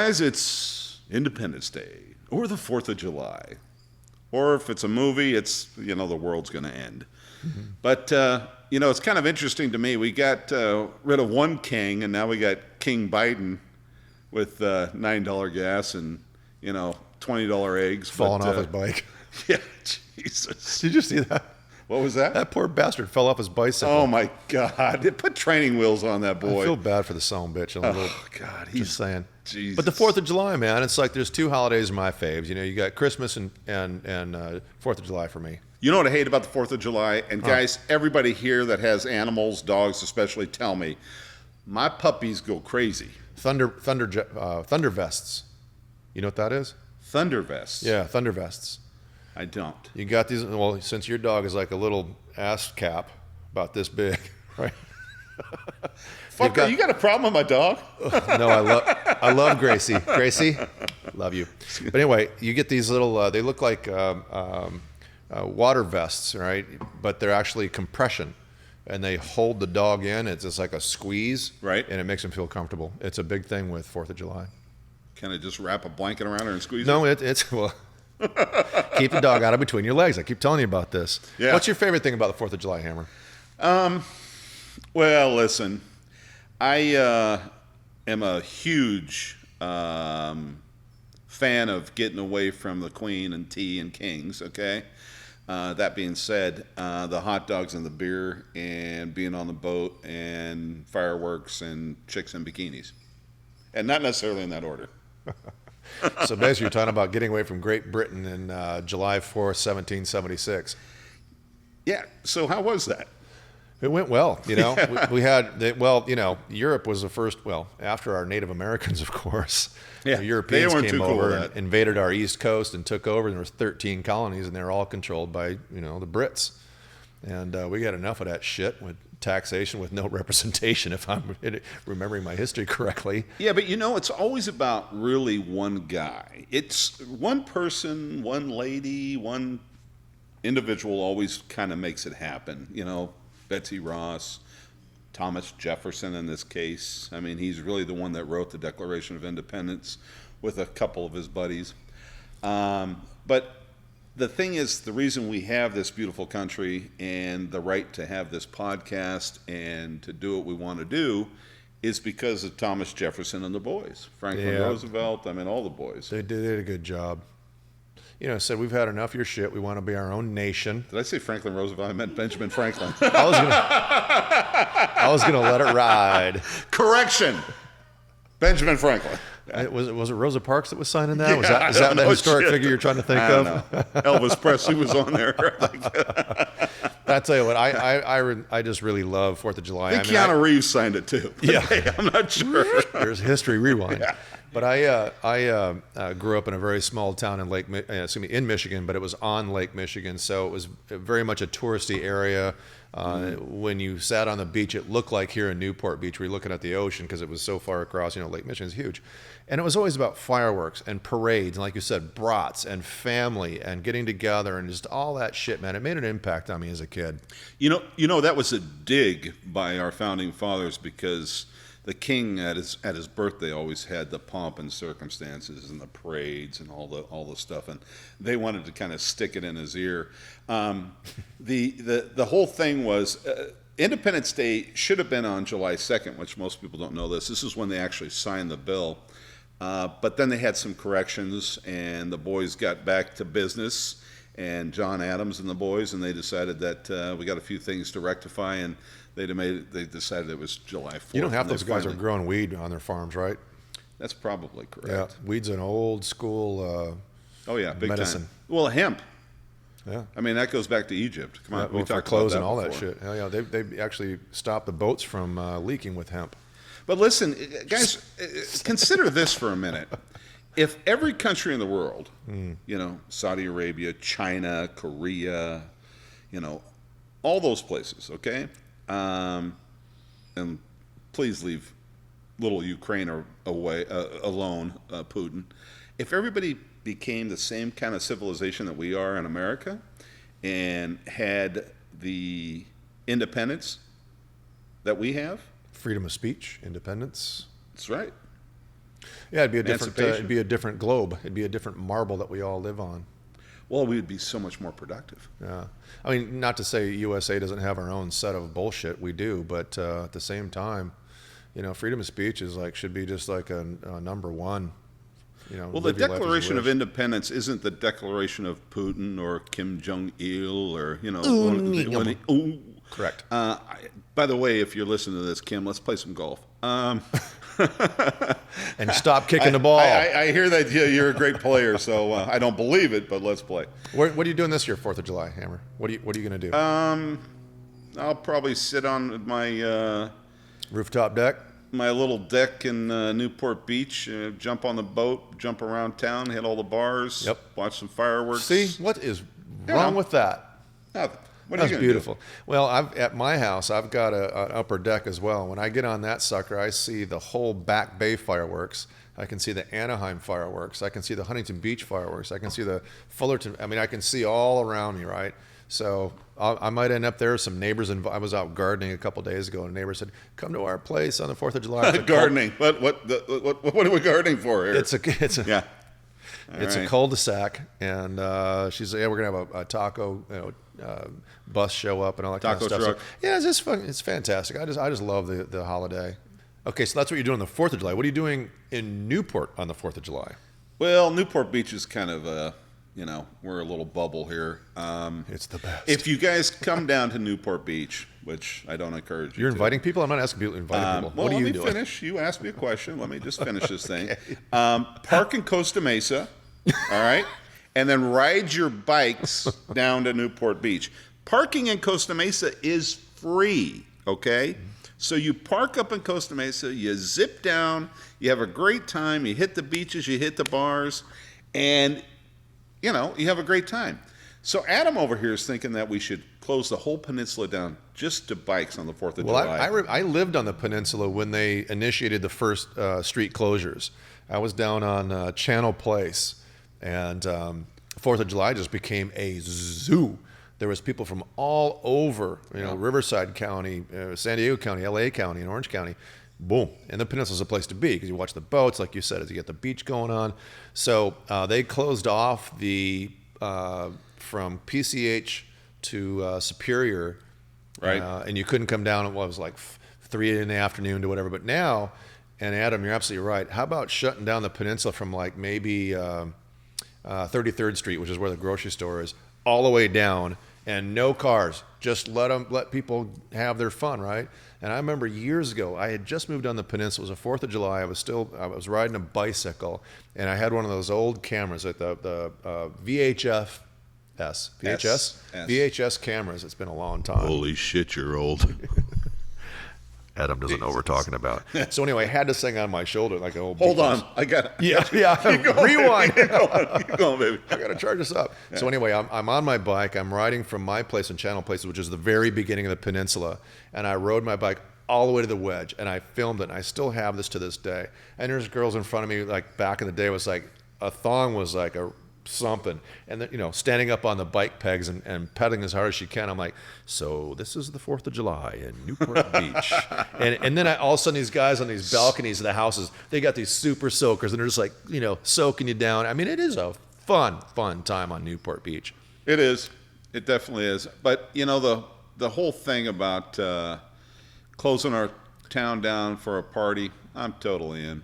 guys, it's Independence Day or the 4th of July. Or if it's a movie, it's, the world's going to end. Mm-hmm. But, it's kind of interesting to me. We got rid of one king, and now we got King Biden with $9 gas and, $20 eggs. Falling off his bike. Yeah, Jesus. Did you see that? What was that? That poor bastard fell off his bicycle. Oh, my God. They put training wheels on that boy. I feel bad for the son of a bitch. God. Just saying. Jesus. But the 4th of July, man, it's like there's two holidays my faves. You got Christmas and 4th of July for me. You know what I hate about the 4th of July? And guys, everybody here that has animals, dogs especially, tell me, my puppies go crazy. Thunder vests. You know what that is? Thunder vests? Yeah, thunder vests. I don't. You got these, well, since your dog is like a little ass cap, about this big, right? You got a problem with my dog? No, I love Gracie. Gracie, love you. But anyway, you get these little, they look like water vests, right? But they're actually compression. And they hold the dog in. It's just like a squeeze. Right. And it makes them feel comfortable. It's a big thing with 4th of July. Can I just wrap a blanket around her and squeeze No, it? it's well, keep the dog out of between your legs. I keep telling you about this. Yeah. What's your favorite thing about the 4th of July, Hammer? Well, listen, I am a huge fan of getting away from the Queen and tea and kings, okay? That being said, the hot dogs and the beer and being on the boat and fireworks and chicks in bikinis. And not necessarily in that order. So basically you're talking about getting away from Great Britain in July 4th, 1776. Yeah, so how was that? It went well, we had, Europe was the first, after our Native Americans, of course. Yeah, the Europeans they weren't came too cool over with and that. invaded our East Coast and took over, and there was 13 colonies, and they were all controlled by, the Brits. And we got enough of that shit with taxation with no representation, if I'm remembering my history correctly. Yeah, but it's always about really one guy. It's one person, one lady, one individual always kind of makes it happen. Betsy Ross, Thomas Jefferson in this case. I mean, he's really the one that wrote the Declaration of Independence with a couple of his buddies. But the thing is, the reason we have this beautiful country and the right to have this podcast and to do what we want to do is because of Thomas Jefferson and the boys. Franklin Roosevelt, all the boys. They did a good job. Said we've had enough of your shit. We want to be our own nation. Did I say Franklin Roosevelt? I meant Benjamin Franklin. I was gonna let it ride. Correction, Benjamin Franklin. Was it Rosa Parks that was signing that? Yeah, Is that the historic shit. figure you're trying to think I of? don't know. Elvis Presley was on there. I tell you what, I just really love 4th of July. I think Keanu Reeves signed it too. Yeah. I'm not sure. There's history rewind. Yeah. But I grew up in a very small town in in Michigan, but it was on Lake Michigan, so it was very much a touristy area. When you sat on the beach, it looked like here in Newport Beach, we were looking at the ocean because it was so far across. Lake Michigan's huge. And it was always about fireworks and parades, and like you said, brats and family and getting together and just all that shit, man. It made an impact on me as a kid. That was a dig by our founding fathers because the king at his birthday always had the pomp and circumstances and the parades and all the stuff, and they wanted to kind of stick it in his ear. The whole thing was Independence Day should have been on July 2nd, which most people don't know this. This is when they actually signed the bill. But then they had some corrections, and the boys got back to business, and John Adams and the boys, and they decided that we got a few things to rectify, and they decided it was July 4th. You know, half those guys are growing weed on their farms, right? That's probably correct. Yeah, weed's an old school big medicine. Time. Well, hemp. Yeah. That goes back to Egypt. Come on, we for talked clothes about and all before. that shit. Yeah, they actually stopped the boats from leaking with hemp. But listen, guys, consider this for a minute. If every country in the world, Saudi Arabia, China, Korea, all those places, okay? And please leave little Ukraine alone, Putin. If everybody became the same kind of civilization that we are in America and had the independence that we have. Freedom of speech, independence. That's right. Yeah, it'd be a different emancipation. it'd be a different globe. It'd be a different marble that we all live on. Well, we would be so much more productive. Yeah, I mean, not to say USA doesn't have our own set of bullshit. We do, but at the same time, freedom of speech is should be just like a number one. Well, the live your life as you Declaration of wish. Independence isn't the declaration of Putin or Kim Jong Il or Correct. By the way, if you're listening to this, Kim, let's play some golf. And stop kicking the ball. I hear that you're a great player, so I don't believe it, but let's play. What are you doing this year, 4th of July, Hammer? What are you going to do? I'll probably sit on my Rooftop deck? my little deck in Newport Beach, jump on the boat, jump around town, hit all the bars, Yep. watch some fireworks. See, what is wrong with that? Nothing. What are That's you gonna beautiful. Well, at my house, I've got an upper deck as well. When I get on that sucker, I see the whole Back Bay fireworks. I can see the Anaheim fireworks. I can see the Huntington Beach fireworks. I can see the Fullerton. I mean, I can see all around me, right? So I might end up there. Some neighbors, I was out gardening a couple days ago, and a neighbor said, "Come to our place on the 4th of July." I said, Gardening. What are we gardening for here? It's a yeah. It's a cul-de-sac, and she said, "Yeah, we're gonna have a taco, bus show up and all that kind of Taco stuff." truck. So, yeah, it's just fun. It's fantastic. I just love the holiday. Okay, so that's what you're doing on the 4th of July. What are you doing in Newport on the 4th of July? Well, Newport Beach is kind of we're a little bubble here. It's the best. If you guys come down to Newport Beach, which I don't encourage you You're to. inviting people? I'm not asking people. Inviting people. Well, What are you let me doing? finish. You asked me a question. Let me just finish this thing. Park in Costa Mesa, all right? And then ride your bikes down to Newport Beach. Parking in Costa Mesa is free, okay? So you park up in Costa Mesa, you zip down, you have a great time, you hit the beaches, you hit the bars, and, you have a great time. So Adam over here is thinking that we should close the whole peninsula down just to bikes on the 4th of Well, July. I lived on the peninsula when they initiated the first street closures. I was down on Channel Place, and 4th of July just became a zoo. There was people from all over, Riverside County, San Diego County, LA County, and Orange County. Boom. And the peninsula's a place to be because you watch the boats, like you said, as you get the beach going on. So they closed off the from PCH to Superior. Right. And you couldn't come down at what was like 3 in the afternoon to whatever. But now, and Adam, you're absolutely right. How about shutting down the peninsula from like maybe 33rd Street, which is where the grocery store is, all the way down, and no cars. Just let people have their fun, right? And I remember years ago, I had just moved on the peninsula. It was the 4th of July. I was riding a bicycle, and I had one of those old cameras, like the VHS cameras. It's been a long time. Holy shit, you're old. Adam doesn't know what we're talking about. So anyway, I had this thing on my shoulder like an old. Hold Beatles. on. I got it. Yeah. Rewind. Keep going, baby. I got to charge this up. Yeah. So anyway, I'm on my bike. I'm riding from my place in Channel Place, which is the very beginning of the peninsula, and I rode my bike all the way to the wedge, and I filmed it, and I still have this to this day. And there's girls in front of me, like back in the day, was like a thong was like a something, and then, standing up on the bike pegs and pedaling as hard as she can. I'm like, so this is the 4th of July in Newport Beach, and then all of a sudden these guys on these balconies of the houses, they got these super soakers, and they're just like, soaking you down. I mean, it is a fun time on Newport Beach. It is. It definitely is. But the whole thing about closing our town down for a party, I'm totally in.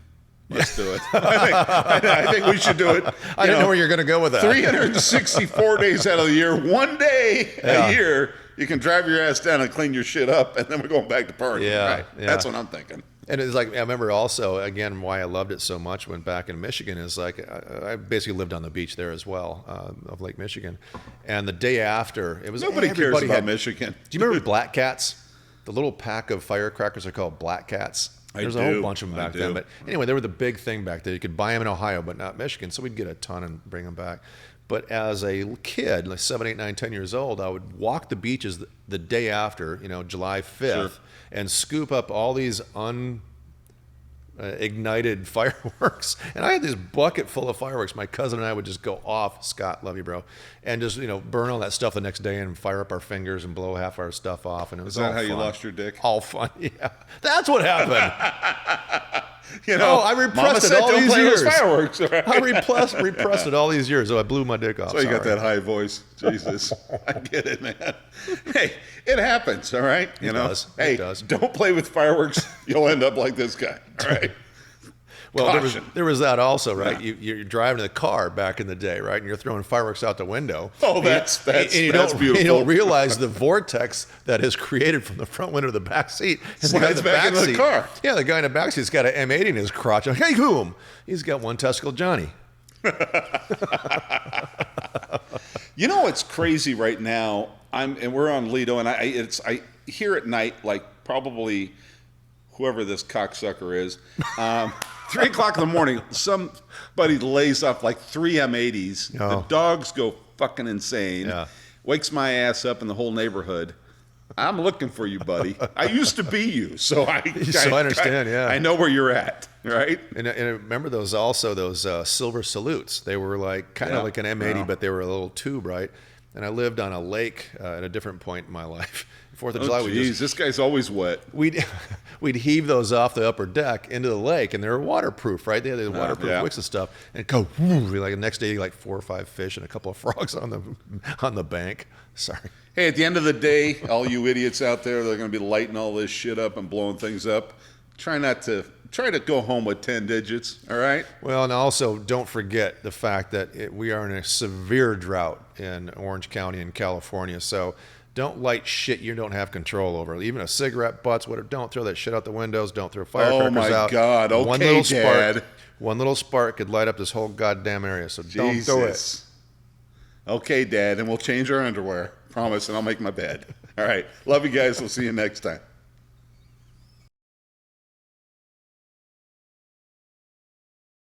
Let's do it. I think we should do it. I didn't know where you're going to go with that. 364 days out of the year, one day a year, you can drive your ass down and clean your shit up, and then we're going back to party. Yeah, right? yeah. That's what I'm thinking. And it's like, I remember also, again, why I loved it so much when back in Michigan is like, I basically lived on the beach there as well, of Lake Michigan. And the day after, it was Nobody cares about Michigan. Do you remember Black Cats? The little pack of firecrackers are called Black Cats. There's a whole bunch of them back then. But anyway, they were the big thing back there. You could buy them in Ohio, but not Michigan. So we'd get a ton and bring them back. But as a kid, like 7, 8, 9, 10 years old, I would walk the beaches the day after, July 5th, and scoop up all these ignited fireworks. And I had this bucket full of fireworks. My cousin and I would just go off, Scott, love you, bro, and just, burn all that stuff the next day and fire up our fingers and blow half our stuff off. And it was Is that all how fun. you lost your dick? All fun, yeah. That's what happened. You know, I Mama repressed it said all don't these play with years. fireworks. All right? I repressed it all these years, so I blew my dick off. So you got Sorry. that high voice. Jesus. I get it, man. Hey, it happens, all right? You know? does. Hey, It does. don't play with fireworks. You'll end up like this guy. All right? Well, Caution. there was that also, right? Yeah. You're driving in the car back in the day, right? And you're throwing fireworks out the window. Oh, that's You beautiful. don't realize the vortex that is created from the front window to the back seat. And the guy in Slides back into the seat- car. Yeah, the guy in the back seat's got an M80 in his crotch. I'm like, hey, boom! He's got one testicle, Johnny. You know what's crazy right now? And we're on Lido, and I hear at night, like probably whoever this cocksucker is, 3 o'clock in the morning, somebody lays off like 3 M80s. Oh. The dogs go fucking insane. Yeah. Wakes my ass up in the whole neighborhood. I'm looking for you, buddy. I used to be you, so I understand, yeah. I know where you're at, right? And I remember those silver salutes. They were like kind of Yeah. like an M80, Yeah. but they were a little tube, right? And I lived on a lake at a different point in my life. 4th of July, Oh, geez, this guy's always wet. we'd heave those off the upper deck into the lake, and they were waterproof, right? They had the waterproof yeah. wicks and stuff, and go like the next day, like 4 or 5 fish and a couple of frogs on the bank. Sorry. Hey, at the end of the day, all you idiots out there, they're going to be lighting all this shit up and blowing things up. Try to go home with 10 digits, all right? Well, and also don't forget the fact that we are in a severe drought in Orange County in California. So don't light shit you don't have control over. Even a cigarette butts, whatever. Don't throw that shit out the windows. Don't throw firecrackers Oh, my out. God. Okay, Dad. One little spark could light up this whole goddamn area. So don't do it. Jesus. Okay, Dad, and we'll change our underwear. Promise, and I'll make my bed. All right. Love you guys. We'll see you next time.